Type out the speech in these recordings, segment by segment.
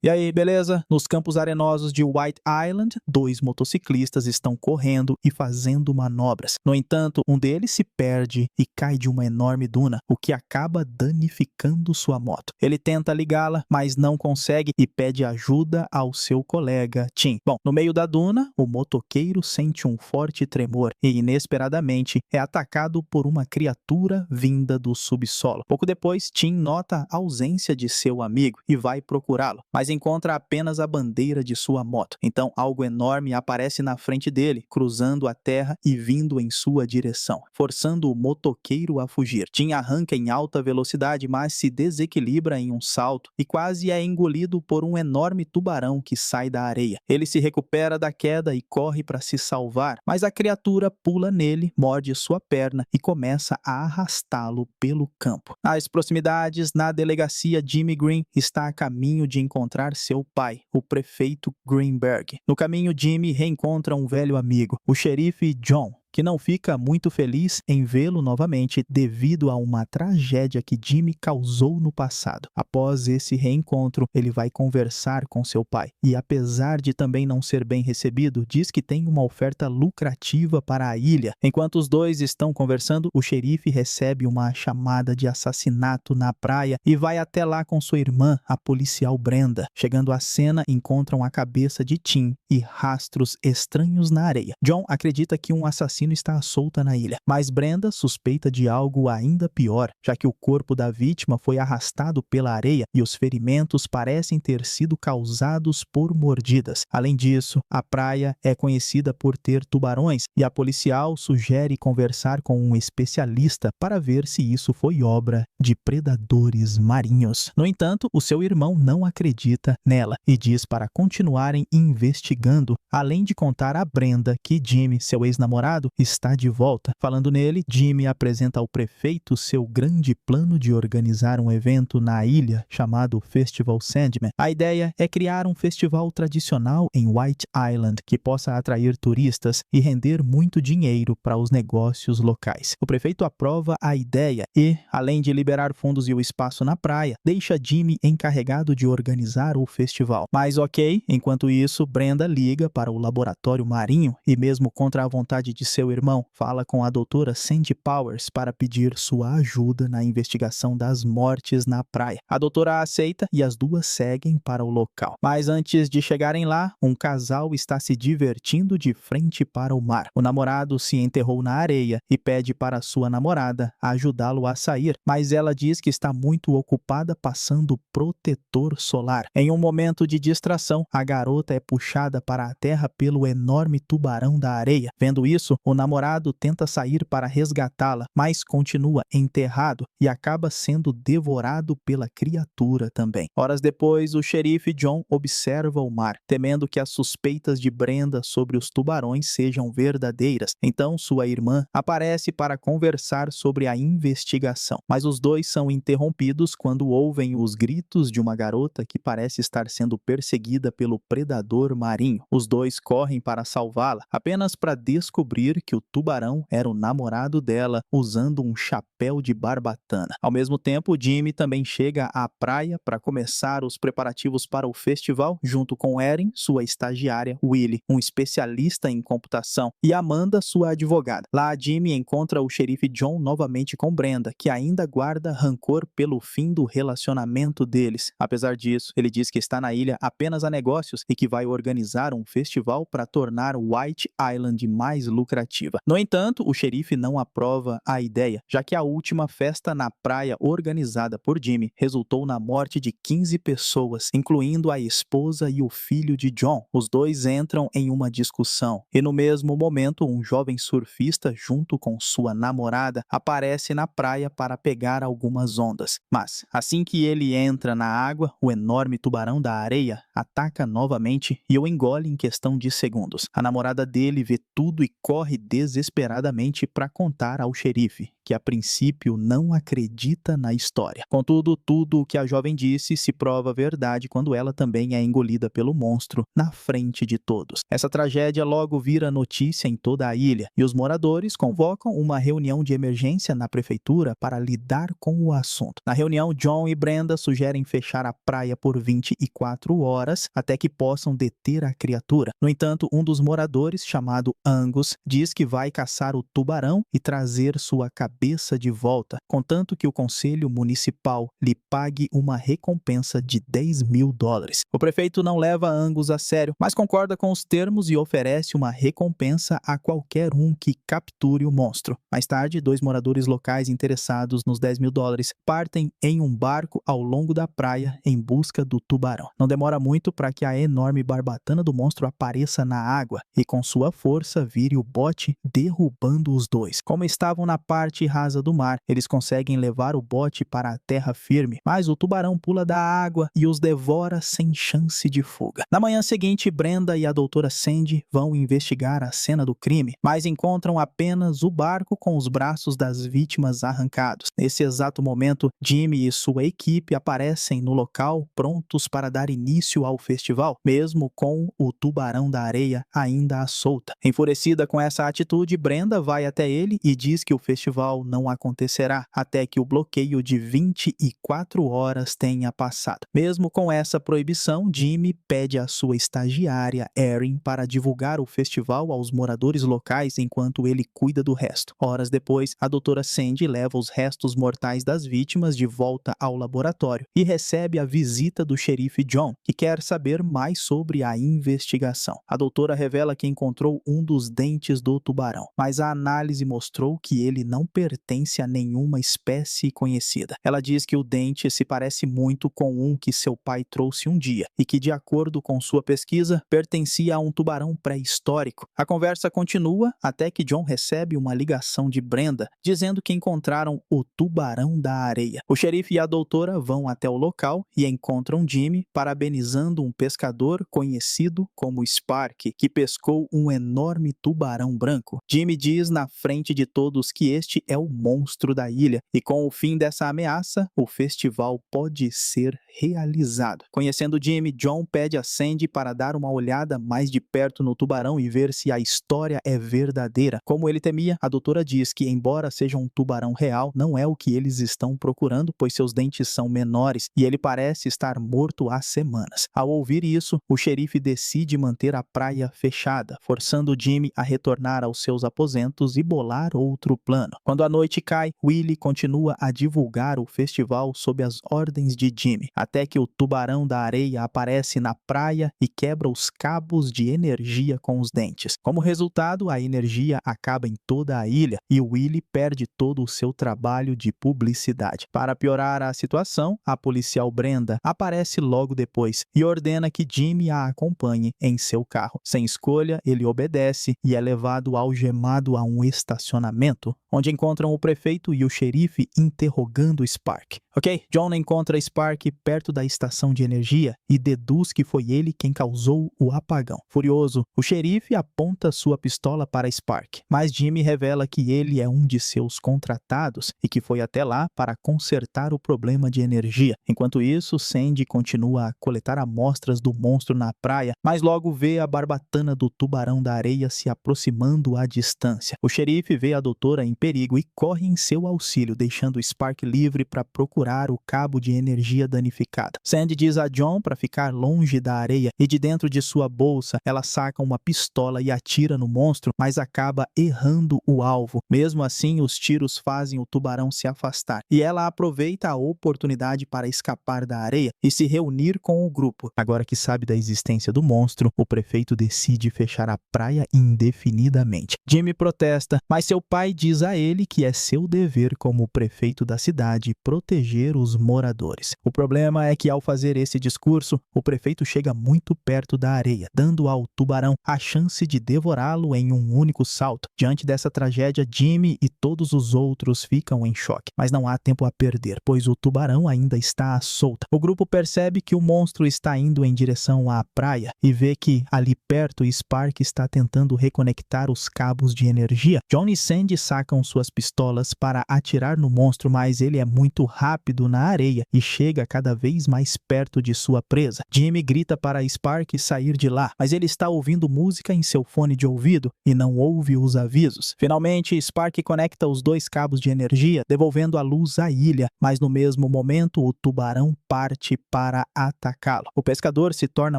E aí, beleza? Nos campos arenosos de White Island, dois motociclistas estão correndo e fazendo manobras. No entanto, um deles se perde e cai de uma enorme duna, o que acaba danificando sua moto. Ele tenta ligá-la, mas não consegue e pede ajuda ao seu colega, Tim. Bom, no meio da duna, o motoqueiro sente um forte tremor e, inesperadamente, é atacado por uma criatura vinda do subsolo. Pouco depois, Tim nota a ausência de seu amigo e vai procurá-lo, mas encontra apenas a bandeira de sua moto. Então, algo enorme aparece na frente dele, cruzando a terra e vindo em sua direção, forçando o motoqueiro a fugir. Tim arranca em alta velocidade, mas se desequilibra em um salto e quase é engolido por um enorme tubarão que sai da areia. Ele se recupera da queda e corre para se salvar, mas a criatura pula nele, morde sua perna e começa a arrastá-lo pelo campo. Às proximidades, na delegacia, Jimmy Green está a caminho de encontrar seu pai, o prefeito Greenberg. No caminho, Jimmy reencontra um velho amigo, o xerife John, que não fica muito feliz em vê-lo novamente devido a uma tragédia que Jimmy causou no passado. Após esse reencontro, ele vai conversar com seu pai e, apesar de também não ser bem recebido, diz que tem uma oferta lucrativa para a ilha. Enquanto os dois estão conversando, o xerife recebe uma chamada de assassinato na praia e vai até lá com sua irmã, a policial Brenda. Chegando à cena, encontram a cabeça de Tim e rastros estranhos na areia. John acredita que um assassino está solta na ilha, mas Brenda suspeita de algo ainda pior, já que o corpo da vítima foi arrastado pela areia e os ferimentos parecem ter sido causados por mordidas. Além disso, a praia é conhecida por ter tubarões e a policial sugere conversar com um especialista para ver se isso foi obra de predadores marinhos. No entanto, o seu irmão não acredita nela e diz para continuarem investigando, além de contar a Brenda que Jimmy, seu ex-namorado, está de volta. Falando nele, Jimmy apresenta ao prefeito seu grande plano de organizar um evento na ilha chamado Festival Sandman. A ideia é criar um festival tradicional em White Island que possa atrair turistas e render muito dinheiro para os negócios locais. O prefeito aprova a ideia e, além de liberar fundos e o espaço na praia, deixa Jimmy encarregado de organizar o festival. Mas ok, enquanto isso, Brenda liga para o laboratório marinho e, mesmo contra a vontade de seu irmão, fala com a doutora Sandy Powers para pedir sua ajuda na investigação das mortes na praia. A doutora aceita e as duas seguem para o local. Mas antes de chegarem lá, um casal está se divertindo de frente para o mar. O namorado se enterrou na areia e pede para sua namorada ajudá-lo a sair, mas ela diz que está muito ocupada passando protetor solar. Em um momento de distração, a garota é puxada para a terra pelo enorme tubarão da areia. Vendo isso, o namorado tenta sair para resgatá-la, mas continua enterrado e acaba sendo devorado pela criatura também. Horas depois, o xerife John observa o mar, temendo que as suspeitas de Brenda sobre os tubarões sejam verdadeiras. Então, sua irmã aparece para conversar sobre a investigação, mas os dois são interrompidos quando ouvem os gritos de uma garota que parece estar sendo perseguida pelo predador marinho. Os dois correm para salvá-la, apenas para descobrir que o tubarão era o namorado dela, usando um chapéu de barbatana. Ao mesmo tempo, Jimmy também chega à praia para começar os preparativos para o festival, junto com Erin, sua estagiária, Willie, um especialista em computação, e Amanda, sua advogada. Lá, Jimmy encontra o xerife John novamente com Brenda, que ainda guarda rancor pelo fim do relacionamento deles. Apesar disso, ele diz que está na ilha apenas a negócios e que vai organizar um festival para tornar White Island mais lucrativa. No entanto, o xerife não aprova a ideia, já que a última festa na praia organizada por Jimmy resultou na morte de 15 pessoas, incluindo a esposa e o filho de John. Os dois entram em uma discussão e, no mesmo momento, um jovem surfista, junto com sua namorada, aparece na praia para pegar algumas ondas. Mas, assim que ele entra na água, o enorme tubarão da areia ataca novamente e o engole em questão de segundos. A namorada dele vê tudo e corre desesperadamente para contar ao xerife, que a princípio não acredita na história. Contudo, tudo o que a jovem disse se prova verdade quando ela também é engolida pelo monstro na frente de todos. Essa tragédia logo vira notícia em toda a ilha e os moradores convocam uma reunião de emergência na prefeitura para lidar com o assunto. Na reunião, John e Brenda sugerem fechar a praia por 24 horas até que possam deter a criatura. No entanto, um dos moradores, chamado Angus, diz que vai caçar o tubarão e trazer sua cabeça de volta, contanto que o conselho municipal lhe pague uma recompensa de $10.000. O prefeito não leva Angus a sério, mas concorda com os termos e oferece uma recompensa a qualquer um que capture o monstro. Mais tarde, 2 moradores locais interessados nos $10.000 partem em um barco ao longo da praia em busca do tubarão. Não demora muito para que a enorme barbatana do monstro apareça na água e com sua força vire o bote, derrubando os dois. Como estavam na parte rasa do mar, eles conseguem levar o bote para a terra firme, mas o tubarão pula da água e os devora sem chance de fuga. Na manhã seguinte, Brenda e a doutora Sandy vão investigar a cena do crime, mas encontram apenas o barco com os braços das vítimas arrancados. Nesse exato momento, Jimmy e sua equipe aparecem no local, prontos para dar início ao festival, mesmo com o tubarão da areia ainda à solta. Enfurecida com essa atitude, Brenda vai até ele e diz que o festival não acontecerá até que o bloqueio de 24 horas tenha passado. Mesmo com essa proibição, Jimmy pede a sua estagiária, Erin, para divulgar o festival aos moradores locais enquanto ele cuida do resto. Horas depois, a doutora Sandy leva os restos mortais das vítimas de volta ao laboratório e recebe a visita do xerife John, que quer saber mais sobre a investigação. A doutora revela que encontrou um dos dentes do tubarão, mas a análise mostrou que ele não pertence a nenhuma espécie conhecida. Ela diz que o dente se parece muito com um que seu pai trouxe um dia e que, de acordo com sua pesquisa, pertencia a um tubarão pré-histórico. A conversa continua até que John recebe uma ligação de Brenda dizendo que encontraram o tubarão da areia. O xerife e a doutora vão até o local e encontram Jimmy parabenizando um pescador conhecido como Spark, que pescou um enorme tubarão branco. Jimmy diz na frente de todos que este é o monstro da ilha e com o fim dessa ameaça, o festival pode ser realizado. Conhecendo Jimmy, John pede a Sandy para dar uma olhada mais de perto no tubarão e ver se a história é verdadeira. Como ele temia, a doutora diz que, embora seja um tubarão real, não é o que eles estão procurando, pois seus dentes são menores e ele parece estar morto há semanas. Ao ouvir isso, o xerife decide manter a praia fechada, forçando Jimmy a retornar aos seus aposentos e bolar outro plano. Quando a noite cai, Willie continua a divulgar o festival sob as ordens de Jimmy, até que o tubarão da areia aparece na praia e quebra os cabos de energia com os dentes. Como resultado, a energia acaba em toda a ilha e Willie perde todo o seu trabalho de publicidade. Para piorar a situação, a policial Brenda aparece logo depois e ordena que Jimmy a acompanhe em seu carro. Sem escolha, ele obedece e é levado algemado a um estacionamento, onde encontram o prefeito e o xerife interrogando Spark. Ok? John encontra Spark perto da estação de energia e deduz que foi ele quem causou o apagão. Furioso, o xerife aponta sua pistola para Spark, mas Jimmy revela que ele é um de seus contratados e que foi até lá para consertar o problema de energia. Enquanto isso, Sandy continua a coletar amostras do monstro na praia, mas logo vê a barbatana do tubarão da areia se aproximando à distância. O xerife vê a doutora em perigo e corre em seu auxílio, deixando Spark livre para procurar o cabo de energia danificado. Sandy diz a John para ficar longe da areia e de dentro de sua bolsa ela saca uma pistola e atira no monstro, mas acaba errando o alvo. Mesmo assim, os tiros fazem o tubarão se afastar e ela aproveita a oportunidade para escapar da areia e se reunir com o grupo. Agora que sabe da existência do monstro, o prefeito decide fechar a praia indefinidamente. Jimmy protesta, mas seu pai diz a ele que é seu dever como prefeito da cidade proteger proteger os moradores. O problema é que ao fazer esse discurso, o prefeito chega muito perto da areia, dando ao tubarão a chance de devorá-lo em um único salto. Diante dessa tragédia, Jimmy e todos os outros ficam em choque, mas não há tempo a perder, pois o tubarão ainda está à solta. O grupo percebe que o monstro está indo em direção à praia e vê que ali perto Spark está tentando reconectar os cabos de energia. John e Sandy sacam suas pistolas para atirar no monstro, mas ele é muito rápido na areia e chega cada vez mais perto de sua presa. Jimmy grita para Spark sair de lá, mas ele está ouvindo música em seu fone de ouvido e não ouve os avisos. Finalmente, Spark conecta os dois cabos de energia, devolvendo a luz à ilha, mas no mesmo momento o tubarão parte para atacá-lo. O pescador se torna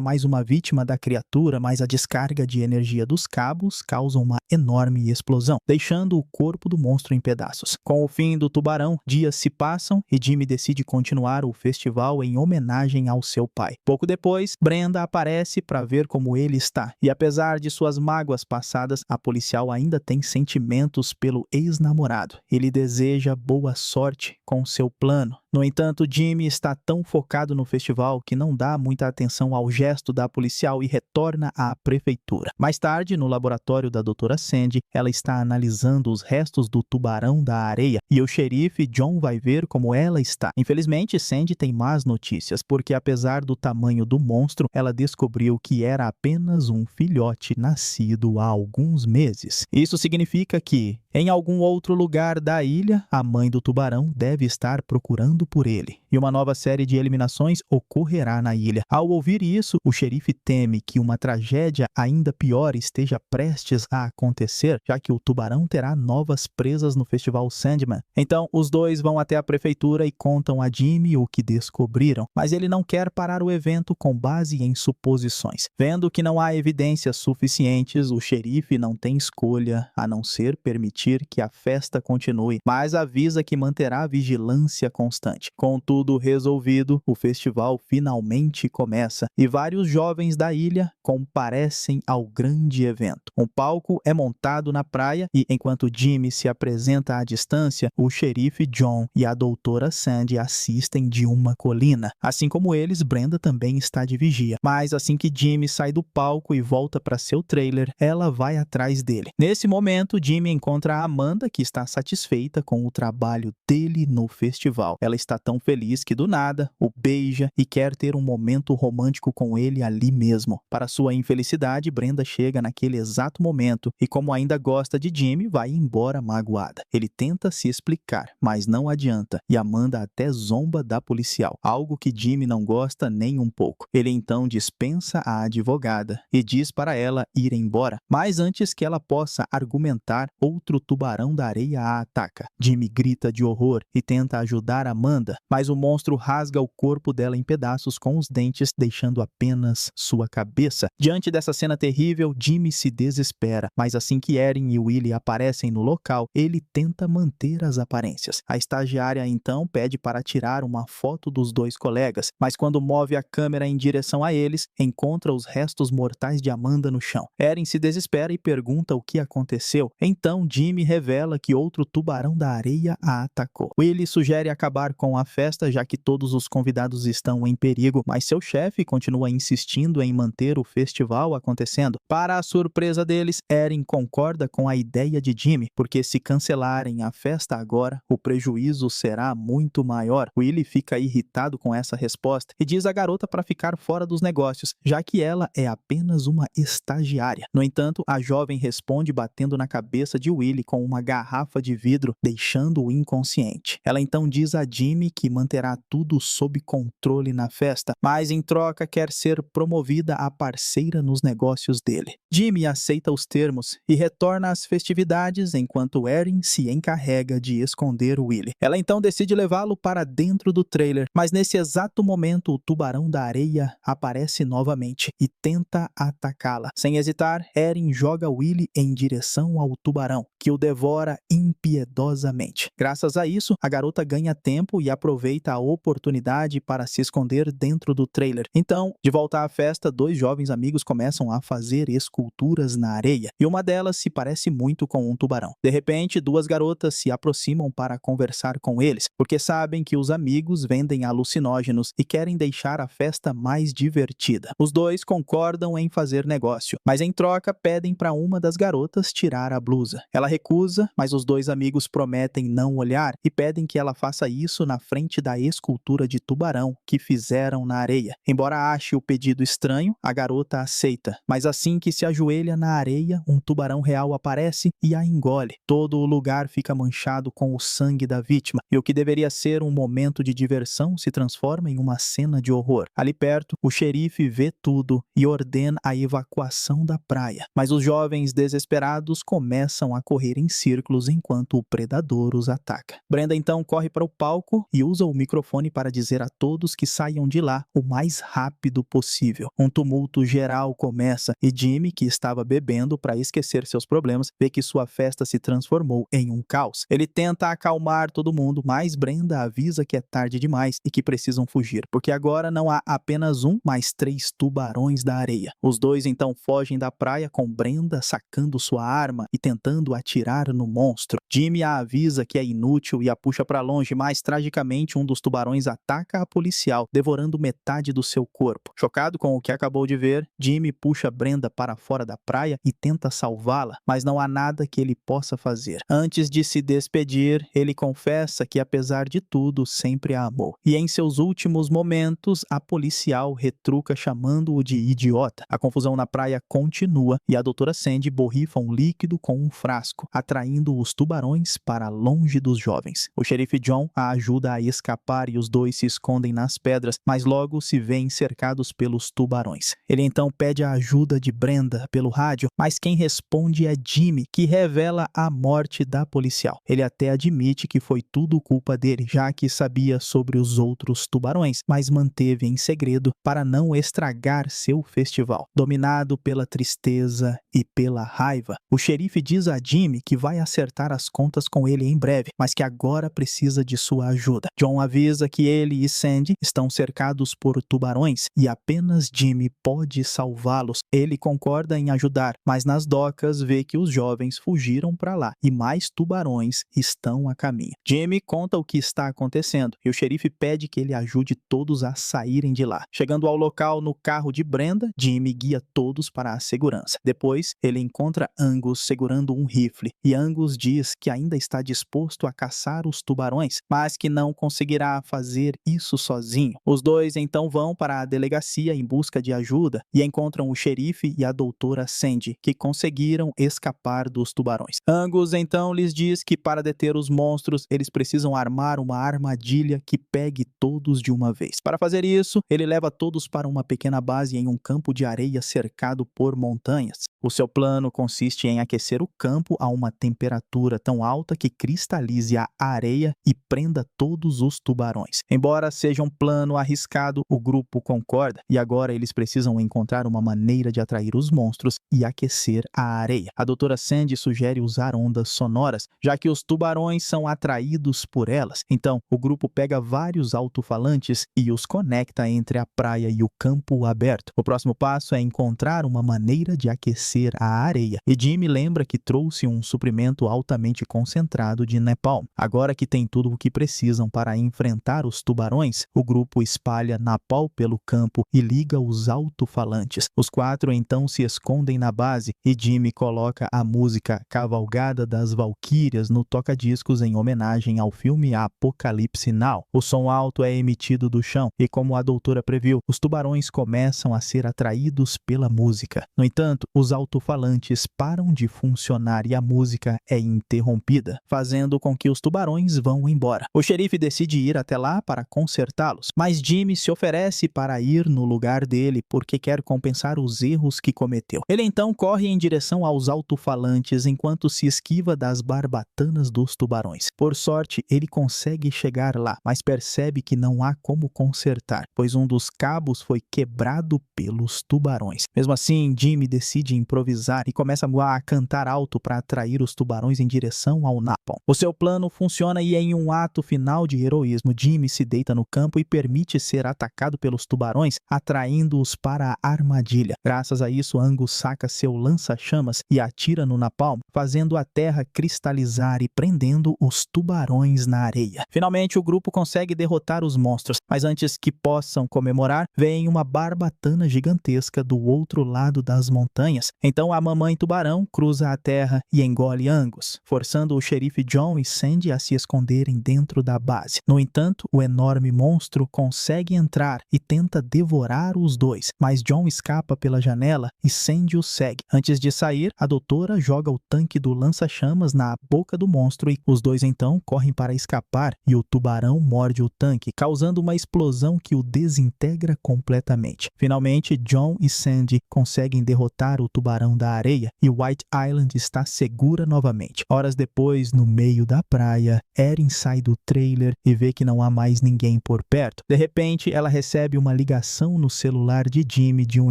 mais uma vítima da criatura, mas a descarga de energia dos cabos causa uma enorme explosão, deixando o corpo do monstro em pedaços. Com o fim do tubarão, dias se passam e Jimmy decide continuar o festival em homenagem ao seu pai. Pouco depois, Brenda aparece para ver como ele está, e apesar de suas mágoas passadas, a policial ainda tem sentimentos pelo ex-namorado. Ele deseja boa sorte com seu plano. No entanto, Jimmy está tão focado no festival que não dá muita atenção ao gesto da policial e retorna à prefeitura. Mais tarde, no laboratório da doutora Sandy, ela está analisando os restos do tubarão da areia e o xerife John vai ver como ela está. Infelizmente, Sandy tem más notícias, porque apesar do tamanho do monstro, ela descobriu que era apenas um filhote nascido há alguns meses. Isso significa que, em algum outro lugar da ilha, a mãe do tubarão deve estar procurando por ele, e uma nova série de eliminações ocorrerá na ilha. Ao ouvir isso, o xerife teme que uma tragédia ainda pior esteja prestes a acontecer, já que o tubarão terá novas presas no Festival Sandman. Então, os dois vão até a prefeitura e contam a Jimmy o que descobriram, mas ele não quer parar o evento com base em suposições. Vendo que não há evidências suficientes, o xerife não tem escolha a não ser permitir que a festa continue, mas avisa que manterá vigilância constante. Com tudo resolvido, o festival finalmente começa e vários jovens da ilha comparecem ao grande evento. Um palco é montado na praia e, enquanto Jimmy se apresenta à distância, o xerife John e a doutora Sandy assistem de uma colina. Assim como eles, Brenda também está de vigia. Mas assim que Jimmy sai do palco e volta para seu trailer, ela vai atrás dele. Nesse momento, Jimmy encontra a Amanda, que está satisfeita com o trabalho dele no festival. Ela está tão feliz que do nada o beija e quer ter um momento romântico com ele ali mesmo. Para sua infelicidade, Brenda chega naquele exato momento e, como ainda gosta de Jimmy, vai embora magoada. Ele tenta se explicar, mas não adianta, e Amanda até zomba da policial, algo que Jimmy não gosta nem um pouco. Ele então dispensa a advogada e diz para ela ir embora, mas antes que ela possa argumentar, outro tubarão da areia a ataca. Jimmy grita de horror e tenta ajudar Amanda, mas o monstro rasga o corpo dela em pedaços com os dentes, deixando apenas sua cabeça. Diante dessa cena terrível, Jimmy se desespera, mas assim que Erin e Willie aparecem no local, ele tenta manter as aparências. A estagiária então pede para tirar uma foto dos dois colegas, mas quando move a câmera em direção a eles, encontra os restos mortais de Amanda no chão. Erin se desespera e pergunta o que aconteceu. Então Jimmy revela que outro tubarão da areia a atacou. Willie sugere acabar com a festa, já que todos os convidados estão em perigo, mas seu chefe continua insistindo em manter o festival acontecendo. Para a surpresa deles, Erin concorda com a ideia de Jimmy, porque se cancelarem a festa agora, o prejuízo será muito maior. Willie fica irritado com essa resposta e diz à garota para ficar fora dos negócios, já que ela é apenas uma estagiária. No entanto, a jovem responde batendo na cabeça de Willie com uma garrafa de vidro, deixando-o inconsciente. Ela então diz a Jimmy que manterá tudo sob controle na festa, mas em troca quer ser promovida a parceira nos negócios dele. Jimmy aceita os termos e retorna às festividades enquanto Erin se encarrega de esconder Willie. Ela então decide levá-lo para dentro do trailer, mas nesse exato momento o tubarão da areia aparece novamente e tenta atacá-la. Sem hesitar, Erin joga Willie em direção ao tubarão, que o devora impiedosamente. Graças a isso, a garota ganha tempo e aproveita aproveita a oportunidade para se esconder dentro do trailer. Então, de volta à festa, dois jovens amigos começam a fazer esculturas na areia, e uma delas se parece muito com um tubarão. De repente, duas garotas se aproximam para conversar com eles, porque sabem que os amigos vendem alucinógenos e querem deixar a festa mais divertida. Os dois concordam em fazer negócio, mas em troca pedem para uma das garotas tirar a blusa. Ela recusa, mas os dois amigos prometem não olhar e pedem que ela faça isso na frente da escultura de tubarão que fizeram na areia. Embora ache o pedido estranho, a garota aceita, mas assim que se ajoelha na areia, um tubarão real aparece e a engole. Todo o lugar fica manchado com o sangue da vítima, e o que deveria ser um momento de diversão se transforma em uma cena de horror. Ali perto, o xerife vê tudo e ordena a evacuação da praia, mas os jovens desesperados começam a correr em círculos enquanto o predador os ataca. Brenda então corre para o palco e usa o microfone para dizer a todos que saiam de lá o mais rápido possível. Um tumulto geral começa e Jimmy, que estava bebendo para esquecer seus problemas, vê que sua festa se transformou em um caos. Ele tenta acalmar todo mundo, mas Brenda avisa que é tarde demais e que precisam fugir, porque agora não há apenas um, mas 3 tubarões da areia. Os dois então fogem da praia com Brenda sacando sua arma e tentando atirar no monstro. Jimmy a avisa que é inútil e a puxa para longe, mas tragicamente um dos tubarões ataca a policial, devorando metade do seu corpo. Chocado com o que acabou de ver, Jimmy puxa Brenda para fora da praia e tenta salvá-la, mas não há nada que ele possa fazer. Antes de se despedir, ele confessa que apesar de tudo, sempre a amou. E em seus últimos momentos, a policial retruca chamando-o de idiota. A confusão na praia continua e a doutora Sandy borrifa um líquido com um frasco, atraindo os tubarões para longe dos jovens. O xerife John a ajuda a escapar e os dois se escondem nas pedras, mas logo se veem cercados pelos tubarões. Ele então pede a ajuda de Brenda pelo rádio, mas quem responde é Jimmy, que revela a morte da policial. Ele até admite que foi tudo culpa dele, já que sabia sobre os outros tubarões, mas manteve em segredo para não estragar seu festival. Dominado pela tristeza e pela raiva, o xerife diz a Jimmy que vai acertar as contas com ele em breve, mas que agora precisa de sua ajuda. John avisa que ele e Sandy estão cercados por tubarões e apenas Jimmy pode salvá-los. Ele concorda em ajudar, mas nas docas vê que os jovens fugiram para lá e mais tubarões estão a caminho. Jimmy conta o que está acontecendo e o xerife pede que ele ajude todos a saírem de lá. Chegando ao local no carro de Brenda, Jimmy guia todos para a segurança. Depois, ele encontra Angus segurando um rifle e Angus diz que ainda está disposto a caçar os tubarões, mas que não conseguirá fazer isso sozinho. Os dois então vão para a delegacia em busca de ajuda e encontram o xerife e a doutora Sandy, que conseguiram escapar dos tubarões. Angus então lhes diz que para deter os monstros, eles precisam armar uma armadilha que pegue todos de uma vez. Para fazer isso, ele leva todos para uma pequena base em um campo de areia cercado por montanhas. O seu plano consiste em aquecer o campo a uma temperatura tão alta que cristalize a areia e prenda todos os tubarões. Embora seja um plano arriscado, o grupo concorda e agora eles precisam encontrar uma maneira de atrair os monstros e aquecer a areia. A doutora Sandy sugere usar ondas sonoras, já que os tubarões são atraídos por elas. Então, o grupo pega vários alto-falantes e os conecta entre a praia e o campo aberto. O próximo passo é encontrar uma maneira de aquecer a areia. E Jimmy lembra que trouxe um suprimento altamente concentrado de napalm. Agora que tem tudo o que precisam para enfrentar os tubarões, o grupo espalha napalm pelo campo e liga os alto-falantes. Os 4 então se escondem na base e Jimmy coloca a música Cavalgada das Valquírias no toca-discos em homenagem ao filme Apocalipse Now. O som alto é emitido do chão e, como a doutora previu, os tubarões começam a ser atraídos pela música. No entanto, os alto-falantes param de funcionar e a música é interrompida, fazendo com que os tubarões vão embora. O xerife decide ir até lá para consertá-los, mas Jimmy se oferece para ir no lugar dele porque quer compensar os erros que cometeu. Ele então corre em direção aos alto-falantes enquanto se esquiva das barbatanas dos tubarões. Por sorte, ele consegue chegar lá, mas percebe que não há como consertar, pois um dos cabos foi quebrado pelos tubarões. Mesmo assim, Jimmy decide improvisar e começa a cantar alto para atrair os tubarões em direção ao napalm. O seu plano funciona e em um ato final de heroísmo, mesmo Jimmy se deita no campo e permite ser atacado pelos tubarões, atraindo-os para a armadilha. Graças a isso, Angus saca seu lança-chamas e atira no napalm, fazendo a terra cristalizar e prendendo os tubarões na areia. Finalmente, o grupo consegue derrotar os monstros, mas antes que possam comemorar, vem uma barbatana gigantesca do outro lado das montanhas. Então a mamãe tubarão cruza a terra e engole Angus, forçando o xerife John e Sandy a se esconderem dentro da base. No entanto, o enorme monstro consegue entrar e tenta devorar os dois, mas John escapa pela janela e Sandy o segue. Antes de sair, a doutora joga o tanque do lança-chamas na boca do monstro e os dois então correm para escapar e o tubarão morde o tanque, causando uma explosão que o desintegra completamente. Finalmente, John e Sandy conseguem derrotar o tubarão da areia e White Island está segura novamente. Horas depois, no meio da praia, Erin sai do trailer e vê que não há mais ninguém por perto. De repente, ela recebe uma ligação no celular de Jimmy de um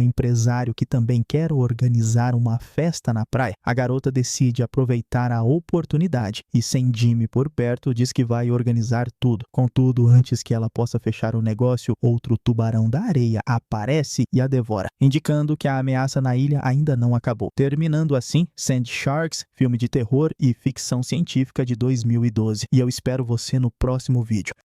empresário que também quer organizar uma festa na praia. A garota decide aproveitar a oportunidade e, sem Jimmy por perto, diz que vai organizar tudo. Contudo, antes que ela possa fechar o negócio, outro tubarão da areia aparece e a devora, indicando que a ameaça na ilha ainda não acabou. Terminando assim, Sand Sharks, filme de terror e ficção científica de 2012. E eu espero você no próximo vídeo.